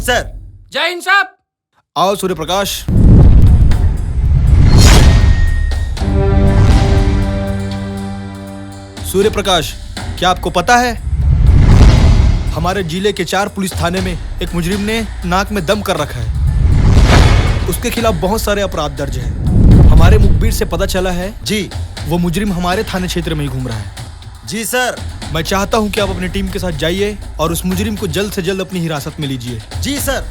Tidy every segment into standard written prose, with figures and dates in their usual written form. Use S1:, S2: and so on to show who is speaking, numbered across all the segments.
S1: सर।
S2: जय हिंद साहब।
S3: आओ सूर्य प्रकाश। सूर्य प्रकाश, क्या आपको पता है हमारे जिले के 4 पुलिस थाने में एक मुजरिम ने नाक में दम कर रखा है। उसके खिलाफ बहुत सारे अपराध दर्ज हैं। हमारे मुखबिर से पता चला है
S1: जी,
S3: वो मुजरिम हमारे थाने क्षेत्र में ही घूम रहा है।
S1: जी सर।
S3: मैं चाहता हूं कि आप अपनी टीम के साथ जाइए और उस मुजरिम को जल्द से जल्द अपनी हिरासत में लीजिए।
S1: जी सर।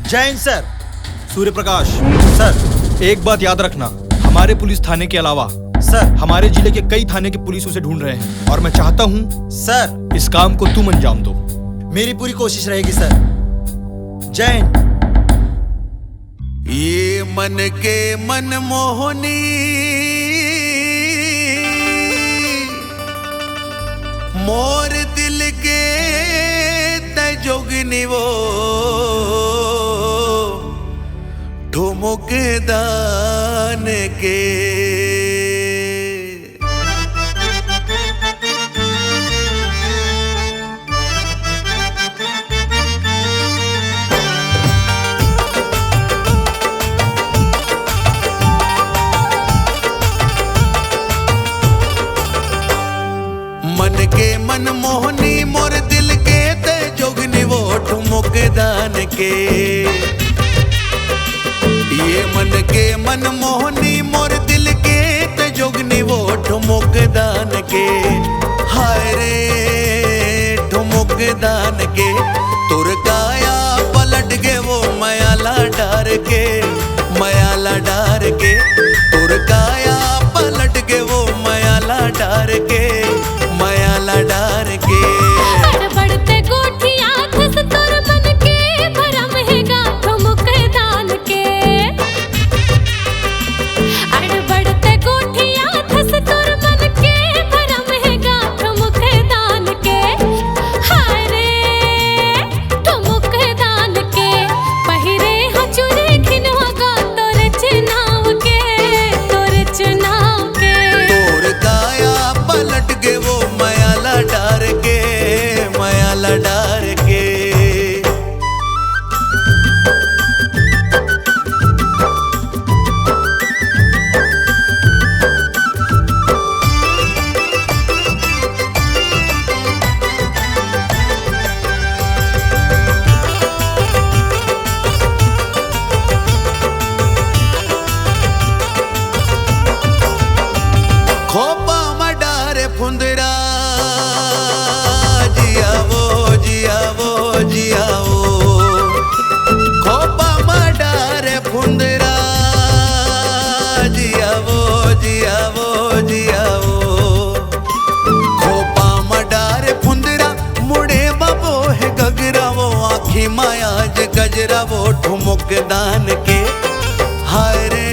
S1: जय हिंद सर।
S3: सूर्य प्रकाश
S1: सर।
S3: एक बात याद रखना, हमारे पुलिस थाने के अलावा
S1: सर,
S3: हमारे जिले के कई थाने के पुलिस उसे ढूंढ रहे हैं और मैं चाहता हूं
S1: सर,
S3: इस काम को तुम अंजाम दो।
S1: मेरी पूरी कोशिश रहेगी सर। जय हिंद।
S4: ये मन के मन मोहनी मोर दिल के तजोगनी वो ठुमुक दान के मन के मन मोहनी मोर दिल के ते जोगनी वो ठुमुक दान के। ये मन के मन मोहनी मोर दिल के ते जोगनी वो ठुमुक दान के। हाय रे ठुमुक दान के तुर काया पलट के वो मयाला डार के, मयाला डार के तुर काया पलट के वो मयाला डार के, मयाला डार के।
S5: बढ़ते गोठिया धस तोर मन के भरम है गाठो मुख दान के। बढ़ते गोठिया धस तोर मन के भरम है गाठो मुख दान के। हाय रे ठुमुक दान के पहिरे हचुरे खिनवा गा तोर चुनाव के, तोर चुनाव के।
S4: तोर काया पलट के वो मयाला डार के, मयाला डार के। खोपा मडारे फुंदरा जियावो जियावो जियावो। खोपा मडारे फुंदरा जियावो जियावो जियावो। खोपा मडारे फुंदरा मुड़े बाबो है गगरा वो आखी माया ज गजरा वो ठुमुक दान के। हाय रे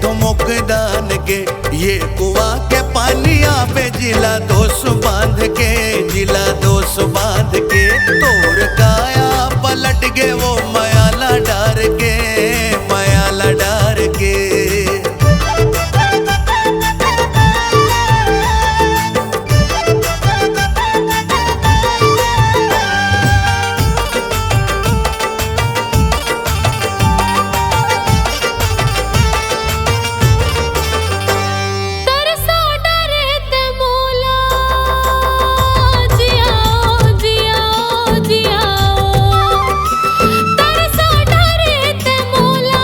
S4: ठुमुक दान के ये कुआ के पानिया पे जिला दोष बांध के, जिला दोष बांध के। तोर काया पलट के वो मयाला डार के, मयाला डार के।
S5: तरसा डरे ते मोला जियाओ जियाओ जियाओ। तरसा डरे ते मोला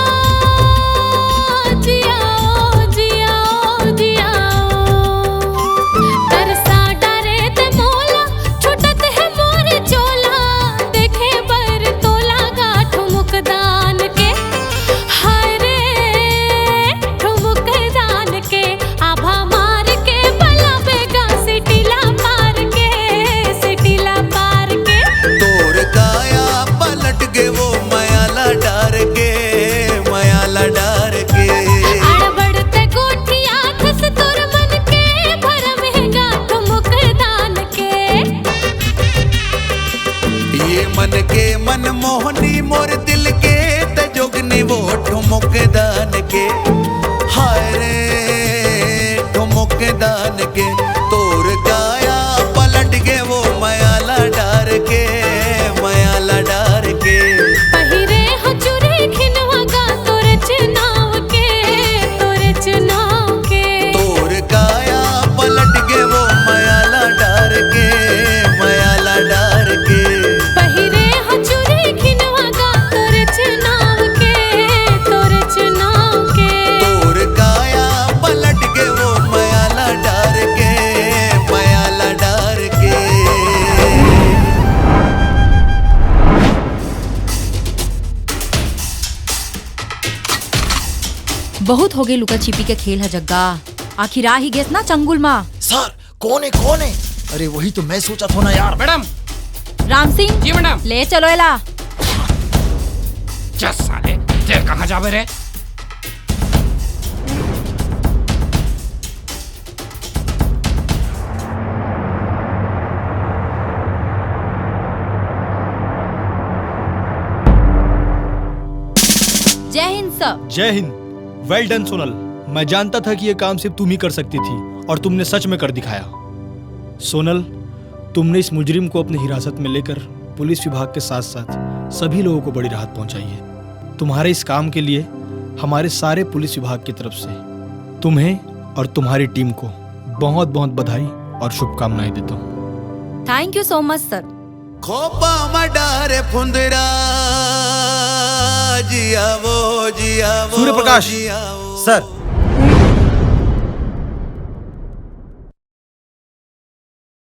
S5: जियाओ जियाओ जियाओ। तरसा डरे ते मोला छुटत है मोर चोला देखे बर तोला गाठो मुख दान के। हाय रे ठुमुक दान के आभा मार के बला बेगा सिटिला पार के, सिटिला पार के।
S4: तोर काया पलट के वो मयाला डार के, मयाला डार के।
S5: बढ़ते गोठिया धस तोर मन के भरम है गाठो मुख दान के।
S4: ये मन के मन मोहनी मोर दिल के तजोगनी वो ठुमुक दान के। हाय रे ठुमुक दान के तोर काया पलट के वो मयाला डार के, मयाला डार के।
S2: बहुत हो गए लुका छिपी के खेल है जग्गा। आखिर आ ही गेस ना चंगुल माँ।
S1: सर कौन है कौन है? अरे वही तो मैं सोचा था ना यार।
S6: मैडम।
S2: राम सिंह
S6: जी मैडम।
S2: ले चलो एला।
S6: चल साले ते कहाँ जावे रे?
S2: जय हिंद सर।
S3: जय हिंद। वेल डन सोनल। मैं जानता था कि ये काम सिर्फ तुम ही कर सकती थी और तुमने सच में कर दिखाया। सोनल, तुमने इस मुजरिम को अपनी हिरासत में लेकर पुलिस विभाग के साथ साथ सभी लोगों को बड़ी राहत पहुंचाई है। तुम्हारे इस काम के लिए हमारे सारे पुलिस विभाग की तरफ से तुम्हें और तुम्हारी टीम को बहुत बहुत बधाई और शुभकामनाएं देता हूँ।
S2: थैंक यू सो मच सर।
S4: खोपा मडारे फुंदरा जिया वो
S3: सूर्य प्रकाश।
S4: जिया वो।
S1: सर